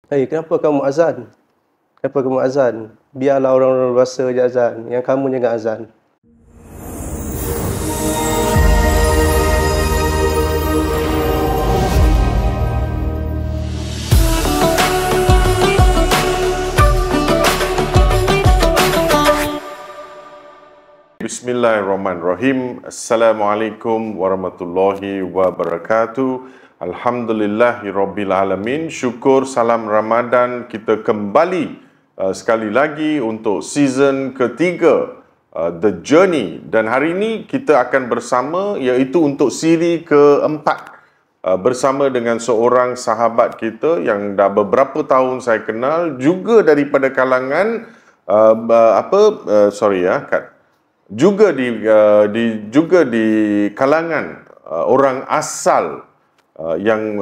Kenapa kamu azan? Kenapa kamu azan? Biarlah orang-orang berasa je azan. Yang kamu jangan azan. Bismillahirrahmanirrahim. Assalamualaikum warahmatullahi wabarakatuh. Alhamdulillahirabbil alamin. Syukur salam Ramadan kita kembali sekali lagi untuk season ketiga The Journey, dan hari ini kita akan bersama iaitu untuk siri keempat bersama dengan seorang sahabat kita yang dah beberapa tahun saya kenal, juga daripada kalangan juga di kalangan orang asal yang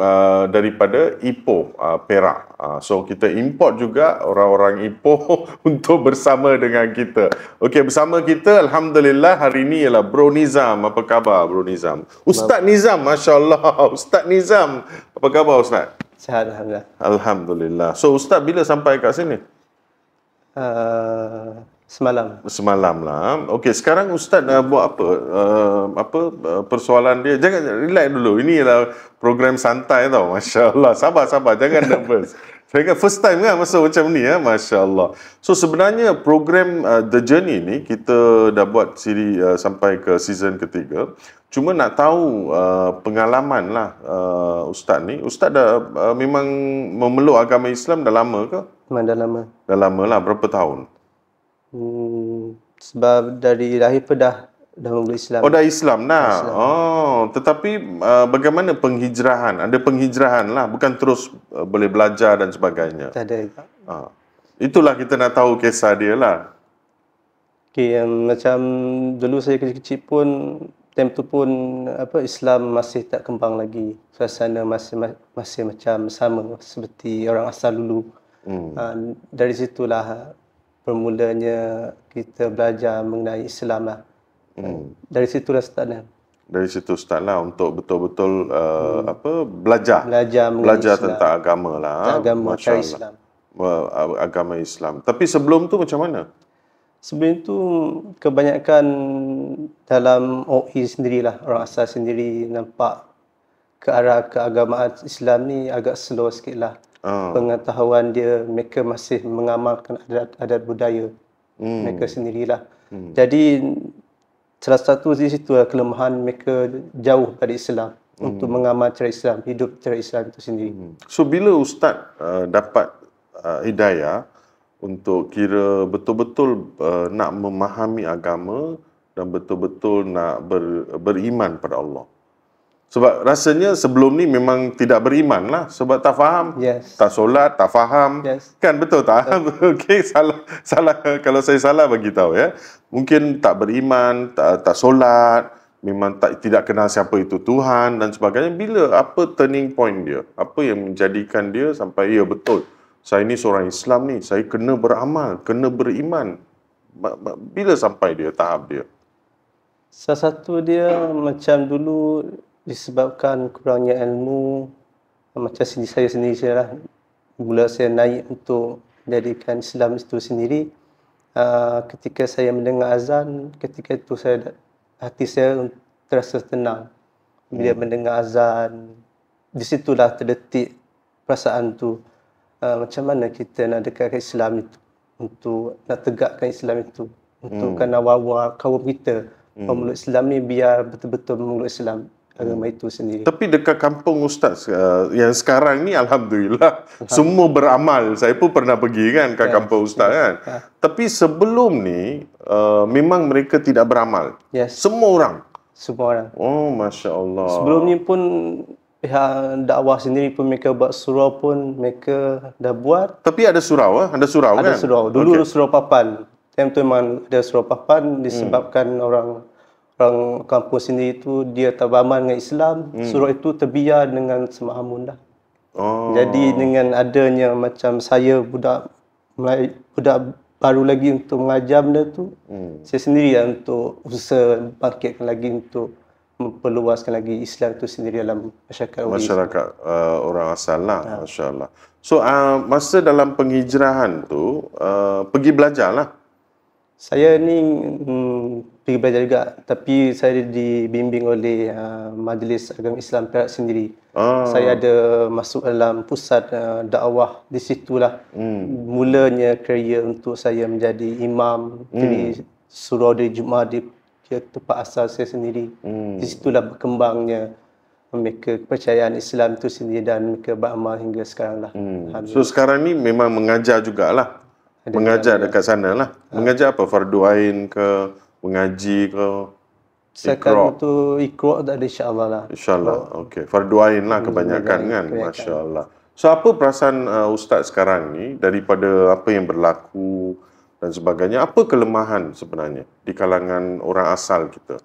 daripada Ipoh, Perak. So kita import juga orang-orang Ipoh untuk bersama dengan kita. Okey, bersama kita alhamdulillah hari ini ialah Bro Nizam. Apa khabar Bro Nizam? Ustaz Nizam, masya-Allah. Ustaz Nizam. Apa khabar Ustaz? Sihat, alhamdulillah. Alhamdulillah. So Ustaz bila sampai kat sini? Semalam lah. Okey, sekarang Ustaz buat apa? Persoalan dia. Jangan, relax dulu. Ini ialah program santai tau. Masya-Allah. Sabar. Jangan nervous. Saya kan first time kan masuk macam ni ya. Masya-Allah. So sebenarnya program The Journey ni kita dah buat siri sampai ke season ketiga. Cuma nak tahu pengalaman lah Ustaz ni. Ustaz dah memang memeluk agama Islam dah lama ke? Memang dah lama. Dah lama lah. Berapa tahun? Sebab dari lahir pun dah memeluk Islam. Oh, dah Islam dah. Oh, tetapi bagaimana penghijrahan? Ada penghijrahan lah, bukan terus boleh belajar dan sebagainya. Tak ada. Itulah kita nak tahu kisah dia lah. Okey, macam dulu saya kecil-kecil pun, time tu pun Islam masih tak kembang lagi. Suasana masih macam sama seperti orang asal dulu. Dari situlah bermulanya kita belajar mengenai Islam lah. Dari situlah startnya. Dari situ start lah untuk betul-betul belajar tentang agama lah. Agama Islam. Agama Islam. Tapi sebelum tu macam mana? Sebelum tu kebanyakan dalam OI sendirilah, orang asal sendiri nampak ke arah keagamaan Islam ni agak slow sikit lah. Pengetahuan dia, mereka masih mengamalkan adat budaya mereka sendirilah. Jadi salah satu di situ kelemahan mereka jauh dari Islam untuk mengamal cara Islam, hidup cara Islam itu sendiri. So bila Ustaz dapat hidayah untuk kira betul-betul nak memahami agama dan betul-betul nak beriman pada Allah? Sebab rasanya sebelum ni memang tidak beriman lah. Sebab tak faham. Yes. Tak solat, tak faham. Yes. Kan betul tak? Okey, salah. Kalau saya salah bagi tahu ya. Mungkin tak beriman, tak solat, memang tidak kenal siapa itu Tuhan dan sebagainya. Apa turning point dia? Apa yang menjadikan dia sampai ya betul, saya ni seorang Islam ni, saya kena beramal, kena beriman. Bila sampai dia tahap dia? Salah satu dia macam dulu disebabkan kurangnya ilmu, macam saya sendiri lah. Mula saya naik untuk menjadikan Islam itu sendiri. Ketika saya mendengar azan, ketika itu hati saya terasa tenang. Bila mendengar azan, di situlah terdetik perasaan tu. Macam mana kita nak dekatkan Islam itu, untuk nak tegakkan Islam itu, untuk kan awal-awal kaum kita memeluk Islam ni biar betul-betul memeluk Islam, agama itu sendiri. Tapi dekat kampung Ustaz yang sekarang ni alhamdulillah semua beramal. Saya pun pernah pergi kan ke kampung Ustaz kan. Tapi sebelum ni memang mereka tidak beramal. Yes. Semua orang. Oh, masya-Allah. Sebelum ni pun pihak dakwah sendiri pun mereka buat surau pun mereka dah buat. Tapi ada surau kan? Ada surau. Dulu surau papan. Time tu memang ada surau papan disebabkan orang kampung sini itu dia tak beramal dengan Islam. Surau itu terbiar dengan semahamun dah. Jadi dengan adanya macam saya budak baru lagi untuk mengajar benda tu, saya sendiri untuk usaha bangkitkan lagi untuk memperluaskan lagi Islam itu sendiri dalam masyarakat orang asal lah. Masya-Allah. So masa dalam penghijrahan tu pergi belajar lah. Saya ni pergi belajar juga, tapi saya dibimbing oleh Majlis Agama Islam Perak sendiri. Saya ada masuk dalam pusat dakwah di situlah. Mulanya kerjaya untuk saya menjadi imam di surau di Jumaat di tempat asal saya sendiri. Di situlah berkembangnya mereka kepercayaan Islam itu sendiri dan mereka beramal hingga sekarang lah. So sekarang ni memang mengajar jugalah. Mengajar dekat sana lah. Mengajar apa? Fardu Ain ke? Mengaji ke? Sekarang tu Iqra' tak ada insya-Allah lah. InsyaAllah. Okey. Fardu Ain lah kebanyakan kan? Masya Allah. So apa perasaan Ustaz sekarang ni daripada apa yang berlaku dan sebagainya? Apa kelemahan sebenarnya di kalangan orang asal kita?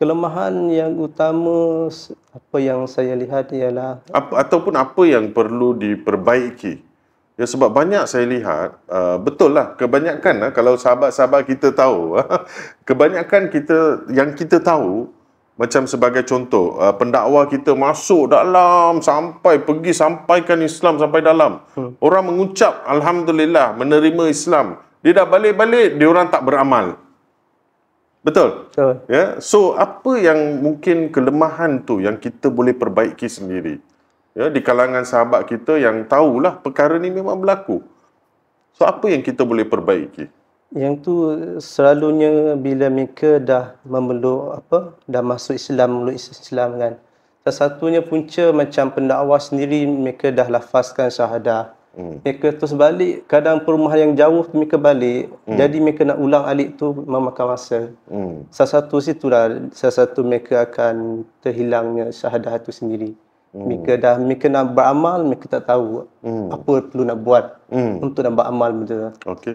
Kelemahan yang utama apa yang saya lihat ialah Ataupun apa yang perlu diperbaiki? Ya, sebab banyak saya lihat, betul lah, kebanyakan lah, kalau sahabat-sahabat kita tahu, kebanyakan yang kita tahu, macam sebagai contoh, pendakwa kita masuk dalam, pergi sampaikan Islam sampai dalam. Orang mengucap, Alhamdulillah, menerima Islam. Dia dah balik-balik, dia orang tak beramal. Betul? Betul. Ya? So, apa yang mungkin kelemahan tu yang kita boleh perbaiki sendiri? Ya, di kalangan sahabat kita yang tahulah perkara ni memang berlaku. So, apa yang kita boleh perbaiki? Yang tu selalunya bila mereka dah dah masuk Islam kan. Salah satunya punca macam pendakwa sendiri, mereka dah lafazkan syahadah. Mereka terus balik, kadang perumahan yang jauh tu mereka balik, jadi mereka nak ulang alik tu memakan masa. Salah satu mereka akan terhilangnya syahadah tu sendiri. Mereka nak beramal, mereka tak tahu apa perlu nak buat untuk nak beramal betul. Okey.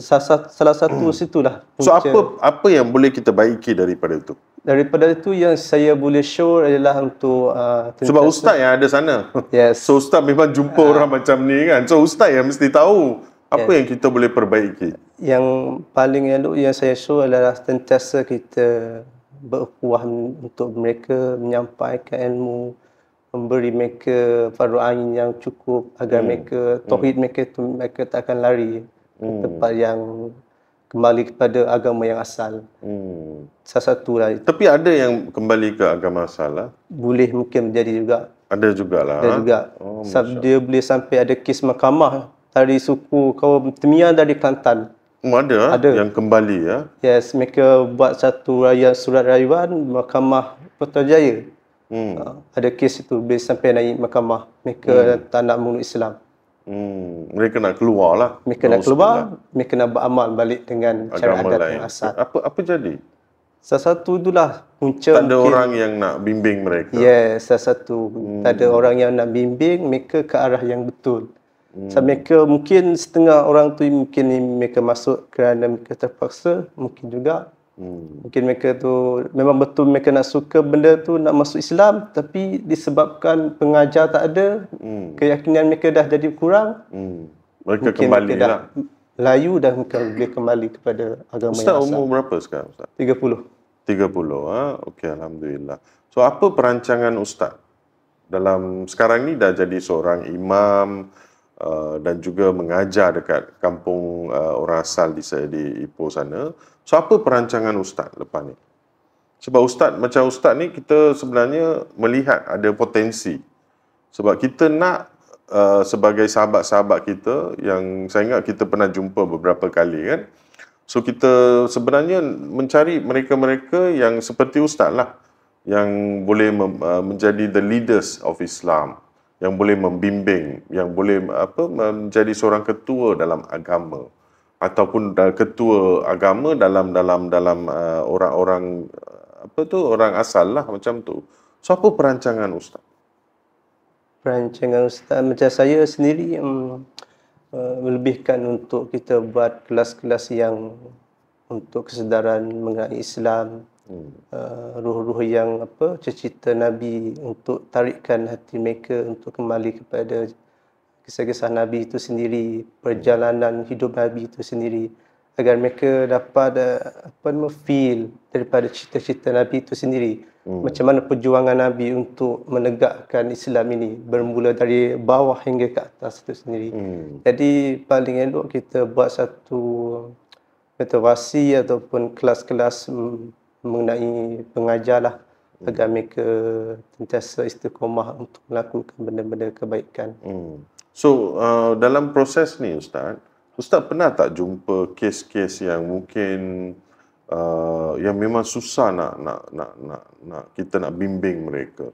Salah satu situlah So punca. apa yang boleh kita baiki daripada itu? Daripada itu yang saya boleh show adalah untuk Sebab ustaz yang ada sana. Yes. So ustaz memang jumpa orang macam ni kan. So ustaz yang mesti tahu apa yang kita boleh perbaiki. Yang paling elok yang saya show adalah sentiasa kita berukhuwah untuk mereka, menyampaikan ilmu, memberi mereka fardu ain yang cukup agar mereka tauhid mereka itu mereka tak akan lari ke tempat yang kembali kepada agama yang asal. Salah satu lah. Tapi ada yang kembali ke agama asal lah. Boleh mungkin menjadi juga. Ada jugalah. Ada juga. Dia boleh sampai ada kes mahkamah dari suku kaum Temiya dari Kelantan. Ada yang kembali ya. Yes, mereka buat satu surat rayuan mahkamah Putrajaya. Ada kes itu boleh sampai naik mahkamah. Mereka tak nak mengunut Islam. Mereka nak keluar lah. Mereka nak keluar, mereka nak beramal balik dengan cara agama adat lain. yang asal. Apa jadi? Salah satu itulah punca. Tak ada orang yang nak bimbing mereka. Yes, salah satu. Tak ada orang yang nak bimbing mereka ke arah yang betul. So, mereka mungkin setengah orang tu mungkin mereka masuk kerana mereka terpaksa, mungkin juga. Mungkin mereka tu memang betul mereka nak suka benda tu, nak masuk Islam, tapi disebabkan pengajar tak ada, keyakinan mereka dah jadi kurang, Mereka mungkin kembali mereka dah lah. layu dan boleh kembali kepada agama Ustaz yang asal. umur berapa sekarang Ustaz? 30. 30. Okey, Alhamdulillah. So apa perancangan Ustaz dalam sekarang ni dah jadi seorang imam dan juga mengajar dekat kampung orang asal di Ipoh sana. So apa perancangan Ustaz lepas ni? Sebab macam Ustaz ni kita sebenarnya melihat ada potensi. Sebab kita nak sebagai sahabat-sahabat kita yang saya ingat kita pernah jumpa beberapa kali kan. So kita sebenarnya mencari mereka-mereka yang seperti Ustaz lah, yang boleh menjadi the leaders of Islam, yang boleh membimbing, yang boleh menjadi seorang ketua dalam agama ataupun ketua agama dalam orang-orang orang asal lah macam tu. So apa perancangan Ustaz? Perancangan Ustaz macam saya sendiri melebihkan untuk kita buat kelas-kelas yang untuk kesedaran mengenai Islam, ruh-ruh yang cerita Nabi, untuk tarikkan hati mereka untuk kembali kepada kisah-kisah Nabi itu sendiri, perjalanan hidup Nabi itu sendiri, agar mereka dapat feel daripada cerita-cerita Nabi itu sendiri. Macam mana perjuangan Nabi untuk menegakkan Islam ini bermula dari bawah hingga ke atas itu sendiri. Jadi paling elok kita buat satu motivasi ataupun kelas-kelas mengenai pengajar lah, agar mereka sentiasa istiqomah untuk melakukan benda-benda kebaikan. So dalam proses ni Ustaz pernah tak jumpa kes-kes yang mungkin yang memang susah nak kita nak bimbing mereka?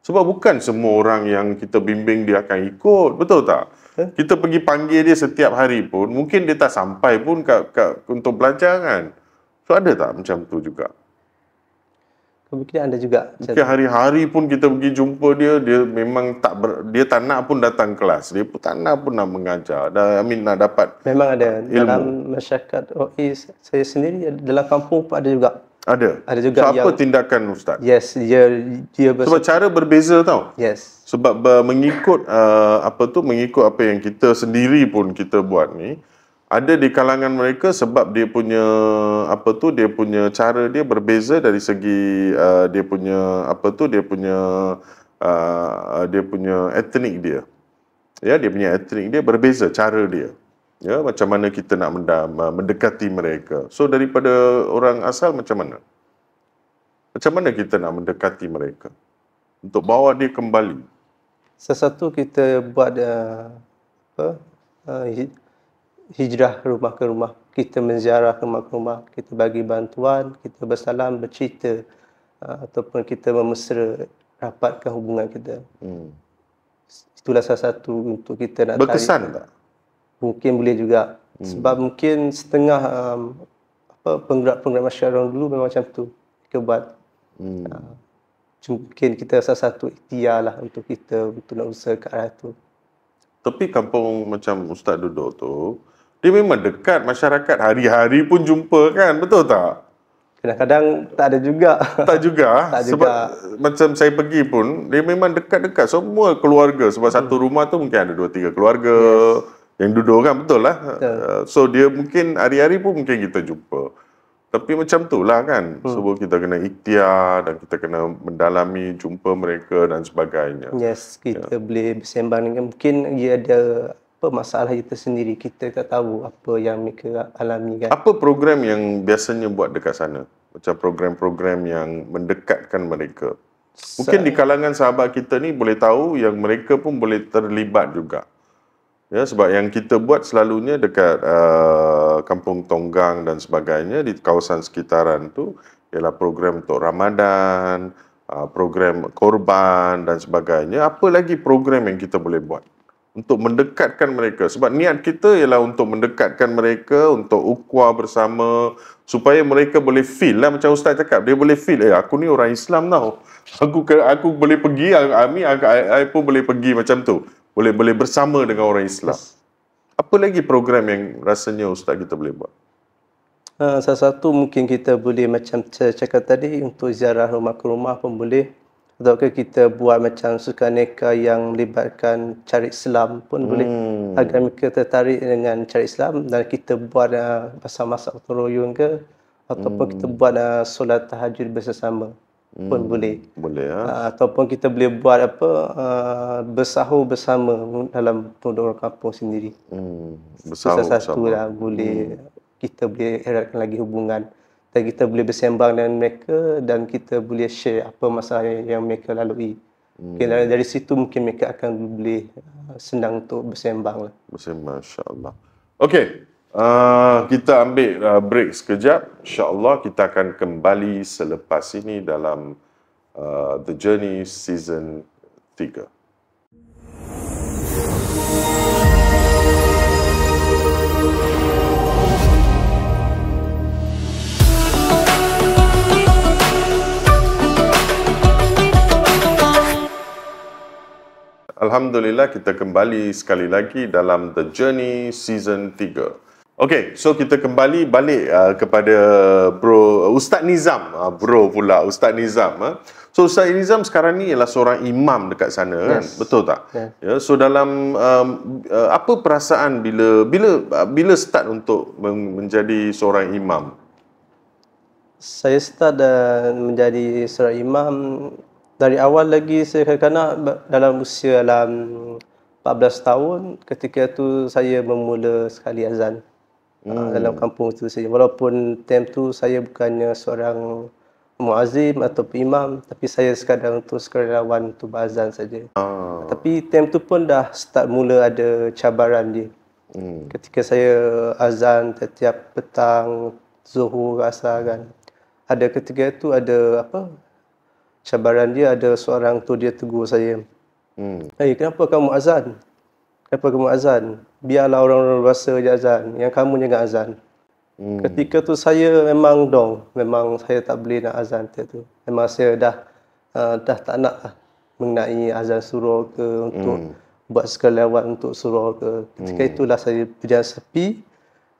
Sebab bukan semua orang yang kita bimbing dia akan ikut, betul tak? Kita pergi panggil dia setiap hari pun, mungkin dia tak sampai pun untuk belajar kan? So ada tak macam tu juga? Kemungkinan ada juga. Mungkin hari-hari pun kita pergi jumpa dia, dia memang dia tak nak pun datang kelas. Dia pun tak nak pun nak mengajar. Nak dapat memang ada ilmu. Dalam masyarakat saya sendiri, dalam kampung pun ada juga. Ada juga. So apa tindakan Ustaz? Yes, dia sebab cara berbeza tau. Yes. Sebab mengikut mengikut apa yang kita sendiri pun kita buat ni, ada di kalangan mereka sebab dia punya dia punya cara dia berbeza dari segi dia punya dia punya etnik dia. Ya, dia punya etnik dia berbeza cara dia. Ya, macam mana kita nak mendekati mereka. So daripada orang asal macam mana? Macam mana kita nak mendekati mereka untuk bawa dia kembali? Sesuatu kita buat hijrah rumah ke rumah, kita menziarah rumah ke rumah, kita bagi bantuan, kita bersalam, bercerita, ataupun kita memesra, rapatkan hubungan kita. Itulah salah satu untuk kita nak berkesan tak? Mungkin boleh juga. Sebab mungkin setengah penggerak-penggerak masyarakat orang dulu memang macam tu kita buat. Mungkin kita salah satu ikhtiar lah untuk kita untuk nak usaha ke arah tu. Tapi kampung macam Ustaz duduk tu, dia memang dekat masyarakat, hari-hari pun jumpa kan, betul tak? Kadang-kadang tak ada juga. Tak juga. Sebab macam saya pergi pun, dia memang dekat-dekat semua keluarga. Sebab satu rumah tu mungkin ada 2-3 keluarga yang duduk kan, betul lah. So dia mungkin hari-hari pun mungkin kita jumpa. Tapi macam tu lah kan, sebab kita kena ikhtiar dan kita kena mendalami, jumpa mereka dan sebagainya. Yes, kita boleh bersembang dengan, mungkin dia ada masalah kita sendiri, kita tak tahu apa yang mereka alami kan. Apa program yang biasanya buat dekat sana? Macam program-program yang mendekatkan mereka. Mungkin di kalangan sahabat kita ni boleh tahu yang mereka pun boleh terlibat juga. Ya, sebab yang kita buat selalunya dekat Kampung Tonggang dan sebagainya, di kawasan sekitaran tu ialah program untuk Ramadan, program korban dan sebagainya. Apa lagi program yang kita boleh buat untuk mendekatkan mereka? Sebab niat kita ialah untuk mendekatkan mereka, untuk ukhuwah bersama, supaya mereka boleh feel lah, macam Ustaz cakap, dia boleh feel, aku ni orang Islam tau. Aku boleh pergi, I pun boleh pergi macam tu. Boleh bersama dengan orang Islam. Apa lagi program yang rasanya Ustaz kita boleh buat? Salah satu mungkin kita boleh macam saya cakap tadi, untuk ziarah rumah ke rumah pun boleh. Ataukah kita buat macam sukan neka yang melibatkan cari Islam pun boleh, agar mereka tertarik dengan cari Islam, dan kita buat masak-masak gotong royong ke, ataupun kita buat solat tahajud bersama pun boleh. Boleh ataupun kita boleh buat bersahur bersama dalam penduduk kampung sendiri. Bersahur bersama. Satu lah boleh, kita boleh eratkan lagi hubungan, dan kita boleh bersembang dengan mereka, dan kita boleh share apa masalah yang mereka lalui. Mungkin dari situ mungkin mereka akan boleh senang untuk bersembang lah. Bersembang, insya-Allah. Okey. Kita ambil break sekejap. InsyaAllah kita akan kembali selepas ini dalam The Journey Season 3. Alhamdulillah, kita kembali sekali lagi dalam The Journey Season 3. Okey, so kita kembali balik kepada Bro Ustaz Nizam. Bro pula Ustaz Nizam. So Ustaz Nizam sekarang ni ialah seorang imam dekat sana kan? Betul tak? Yes. Ya, so dalam apa perasaan bila start untuk menjadi seorang imam? Saya start menjadi seorang imam dari awal lagi. Saya kanak-kanak dalam usia dalam 14 tahun, ketika tu saya memula sekali azan dalam kampung tu saya. Walaupun time tu saya bukannya seorang muazzin atau imam, tapi saya sekadar untuk sukarelawan untuk berazan saja. Tapi time tu pun dah start mula ada cabaran dia. Ketika saya azan setiap petang, zuhur, asar kan. Ada ketika itu ada cabaran dia, ada seorang tu dia tegur saya. Hey, kenapa kamu azan? Kenapa kamu azan? Biarlah orang-orang luasa je azan, yang kamu jangan azan. Ketika tu saya memang saya tak boleh nak azan tu. Memang saya dah tak nak mengenai azan surau ke untuk buat sekelewat untuk surau ke. Ketika itulah saya berjalan sepi.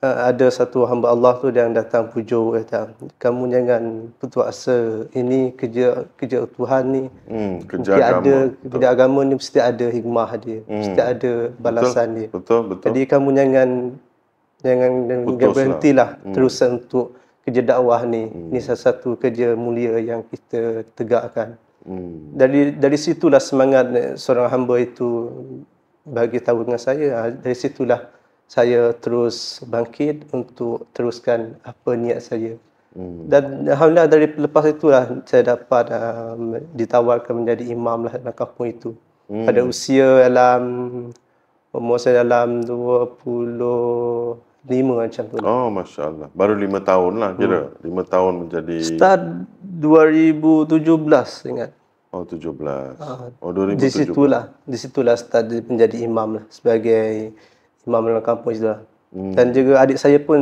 Ada satu hamba Allah tu yang datang pujuk, kata, kamu jangan putus asa, ini kerja Tuhan ni. Kerja agama. Kerja agama ni mesti ada hikmah dia, mesti ada balasan dia. Betul. Jadi kamu jangan berhentilah terusan untuk kerja dakwah ni. Ini salah satu kerja mulia yang kita tegakkan. Dari situlah semangat seorang hamba itu bagi tahu dengan saya. Dari situlah saya terus bangkit untuk teruskan apa niat saya. Dan alhamdulillah dari lepas itulah saya dapat ditawarkan menjadi imam lah dalam kampung itu. Pada usia umur saya dalam 25 macam tu. Oh, Masya Allah. Baru 5 tahun lah kira. 5 tahun menjadi... Start 2017 ingat. Oh, 17. Oh, 2017. Di situlah start menjadi imam lah, sebagai imam dalam kampung itu lah. Dan juga adik saya pun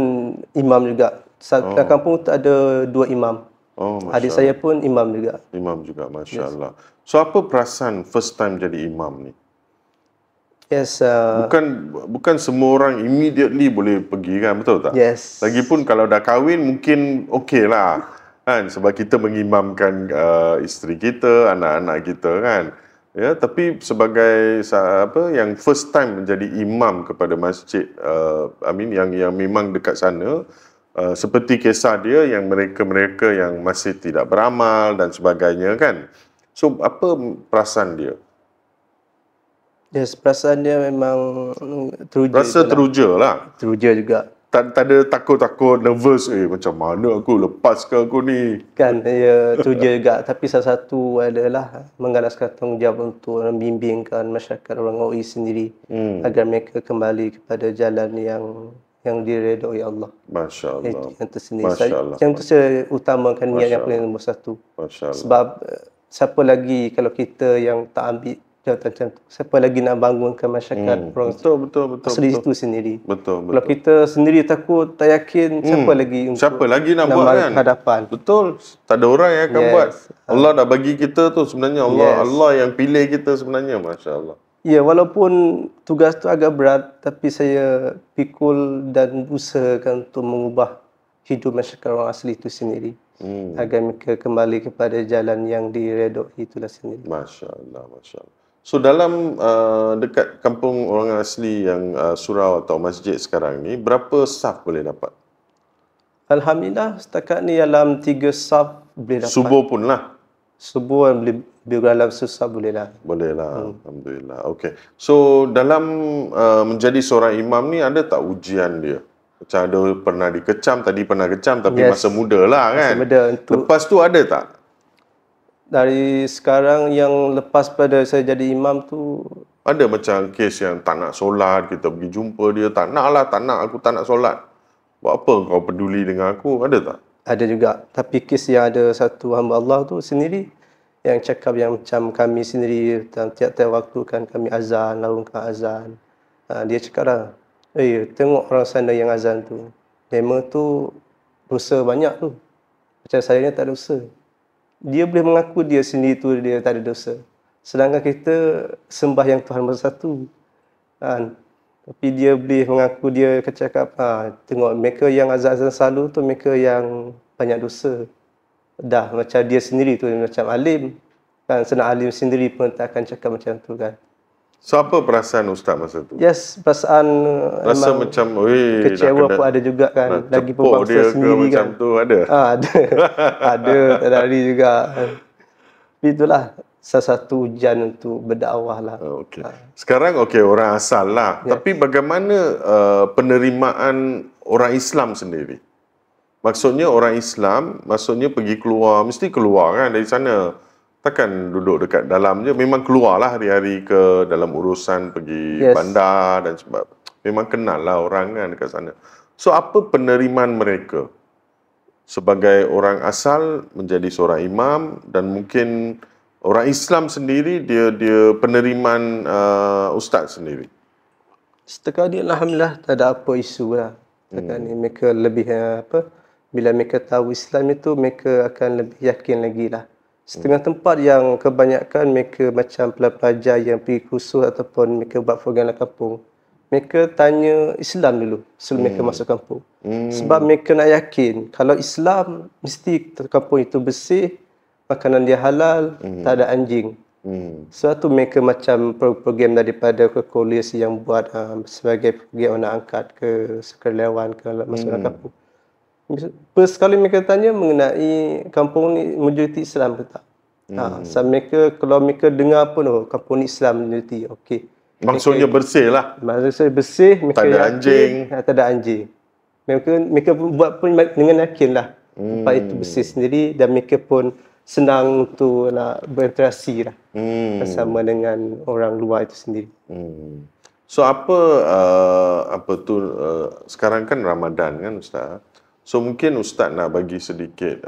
imam juga. Dalam kampung tu ada 2 imam. Oh, Masya adik saya pun imam juga. Imam juga, Masya Allah. So, apa perasaan first time jadi imam ni? Yes. Bukan semua orang immediately boleh pergi kan, betul tak? Yes. Lagipun kalau dah kahwin mungkin okey lah kan, sebab kita mengimamkan isteri kita, anak-anak kita kan. Ya, tapi sebagai yang first time menjadi imam kepada masjid, yang memang dekat sana, seperti kisah dia yang mereka yang masih tidak beramal dan sebagainya kan. So apa perasaan dia? Yes, perasaan dia memang teruja. Rasa teruja lah. Teruja juga. Tak ada takut-takut, nervous. Macam mana aku lepas ke aku ni? Kan, ya teruja juga. Tapi salah satu adalah mengalaskan tanggungjawab untuk membimbingkan masyarakat orang OI sendiri agar mereka kembali kepada jalan yang diredai Allah. Masya Allah. Yang tersendiri. Yang itu saya utamakan niat yang paling nombor satu. Masya Allah. Sebab siapa lagi kalau kita yang tak ambil jawatan macam tu, siapa lagi nak bangunkan masyarakat orang betul asli itu sendiri. Betul. Kalau kita sendiri takut, tak yakin, siapa lagi nak buat kan? Hadapan. Betul. Tak ada orang yang akan buat. Allah dah bagi kita tu sebenarnya. Allah yang pilih kita sebenarnya. Masya Allah. Ya, walaupun tugas tu agak berat, tapi saya pikul dan usahakan untuk mengubah hidup masyarakat orang asli itu sendiri. Agar mereka kembali kepada jalan yang diredai itulah sendiri. Masya Allah. So dalam dekat kampung orang asli yang surau atau masjid sekarang ni, berapa saf boleh dapat? Alhamdulillah setakat ni dalam 3 saf boleh dapat. Subuh pun lah. Subuh boleh dalam susah boleh lah. Boleh lah. Alhamdulillah. Okey. So dalam menjadi seorang imam ni ada tak ujian dia? Macam ada pernah dikecam, tadi pernah kecam tapi masa muda lah kan? Masa muda. Lepas tu ada tak? Dari sekarang yang lepas pada saya jadi imam tu, ada macam kes yang tak nak solat, kita pergi jumpa dia, tak nak, aku tak nak solat. Buat apa kau peduli dengan aku? Ada tak? Ada juga. Tapi kes yang ada satu hamba Allah tu sendiri yang cakap yang macam kami sendiri tiap-tiap waktu kan kami azan, laungkan azan. Dia cakap lah, tengok orang sana yang azan tu. Memang tu dosa banyak tu. Macam saya ni tak ada dosa. Dia boleh mengaku dia sendiri tu dia tak ada dosa. Sedangkan kita sembah yang Tuhan bersatu. Kan? Tapi dia boleh mengaku dia cakap, tengok mereka yang azan-azan selalu tu mereka yang banyak dosa. Dah macam dia sendiri tu macam alim. Kan senang alim sendiri pun tak akan cakap macam tu kan. So apa perasaan Ustaz masa tu? Yes, perasaan Rasa memang macam kecewa pun ada juga kan. Lagi cepuk pun dia bangsa sendiri macam kan. tu ada? Ada. Ada, tak lari juga. Tapi itulah salah satu ujian untuk berdakwah lah. Okey. Sekarang orang asal lah. Ya. Tapi bagaimana penerimaan orang Islam sendiri? Maksudnya orang Islam, maksudnya pergi keluar, mesti keluar kan dari sana. Takkan duduk dekat dalam je. Memang keluarlah hari-hari ke dalam urusan pergi bandar dan sebab. Memang kenal lah orang kan dekat sana. So apa penerimaan mereka? Sebagai orang asal menjadi seorang imam dan mungkin orang Islam sendiri dia penerimaan ustaz sendiri. Setakat ni alhamdulillah tak ada apa isu lah. Setakat ni mereka lebih bila mereka tahu Islam itu mereka akan lebih yakin lagi lah. Setengah tempat yang kebanyakan mereka macam pelajar yang pergi kursus ataupun mereka buat program dalam kampung. Mereka tanya Islam dulu sebelum mereka masuk kampung. Sebab mereka nak yakin kalau Islam mesti kampung itu bersih, makanan dia halal, tak ada anjing. Sebab tu mereka macam program daripada kolej yang buat sebagai program anak angkat ke sukarelawan ke masuk dalam kampung. First kali mereka tanya mengenai kampung ni majoriti Islam ke tak. So mereka, kalau mereka dengar pun kampung ni Islam majoriti, okey. Maksudnya bersih lah. Maksudnya bersih, mereka tak ada yakin, anjing. Tak ada anjing. Mereka buat pun dengan yakin lah. Tempat itu bersih sendiri dan mereka pun senang untuk nak berinteraksi lah bersama dengan orang luar itu sendiri. So sekarang kan Ramadan kan Ustaz. So mungkin Ustaz nak bagi sedikit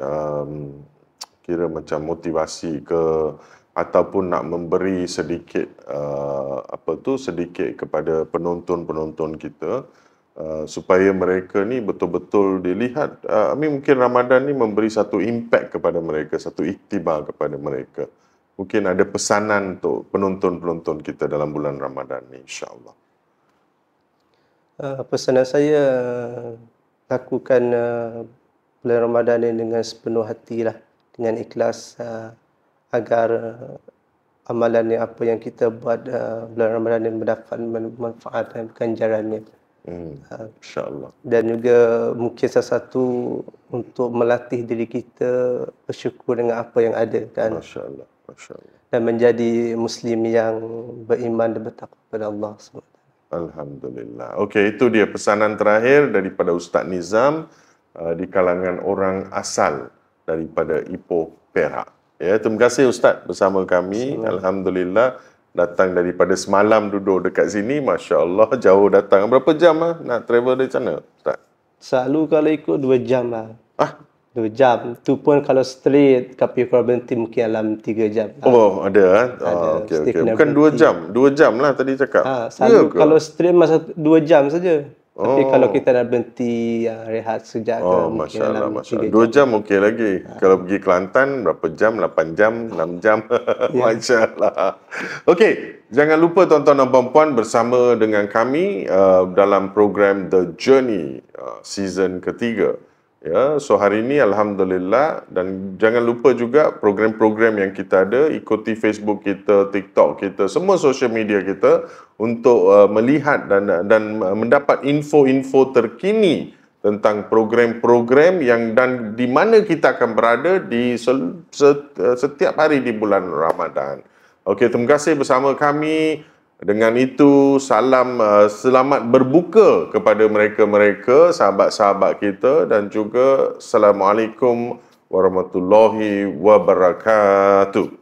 kira macam motivasi ke ataupun nak memberi sedikit sedikit kepada penonton-penonton kita supaya mereka ni betul-betul dilihat mungkin Ramadan ni memberi satu impact kepada mereka, satu iktibar kepada mereka. Mungkin ada pesanan untuk penonton-penonton kita dalam bulan Ramadan ni insya-Allah. Pesanan saya lakukan bulan Ramadan ini dengan sepenuh hati lah, dengan ikhlas agar amalan yang apa yang kita buat bulan Ramadan ini mendapat manfaat dan ganjarannya. InsyaAllah. Dan juga mungkin salah satu untuk melatih diri kita bersyukur dengan apa yang ada kan. Masya-Allah, masya-Allah. Dan menjadi muslim yang beriman dan bertakwa kepada Allah SWT. Alhamdulillah. Okey, itu dia pesanan terakhir daripada Ustaz Nizam di kalangan orang asal daripada Ipoh, Perak. Ya, terima kasih Ustaz bersama kami. Alhamdulillah datang daripada semalam duduk dekat sini. Masya-Allah, jauh datang. Berapa jam nak travel dari sana, Ustaz? Selalu kalau ikut 2 jam lah. 2 jam. Tu pun kalau straight tapi kalau berhenti mungkin dalam 3 jam. Oh, ada okey. Bukan 2 jam. 2 jam lah tadi cakap. Selalu kalau straight masa 2 jam saja. Tapi kalau kita nak berhenti rehat sekejap ke mungkin dalam 3 jam. 2 jam okey lagi. Kalau pergi Kelantan berapa jam? 8 jam, 6 jam. Masya-Allah. Okey, jangan lupa tuan-tuan dan puan-puan bersama dengan kami dalam program The Journey season ketiga. Ya, so hari ini alhamdulillah, dan jangan lupa juga program-program yang kita ada, ikuti Facebook kita, TikTok kita, semua social media kita untuk melihat dan mendapat info-info terkini tentang program-program yang dan di mana kita akan berada di setiap hari di bulan Ramadan. Okey, terima kasih bersama kami. Dengan itu, salam selamat berbuka kepada mereka-mereka, sahabat-sahabat kita, dan juga Assalamualaikum warahmatullahi wabarakatuh.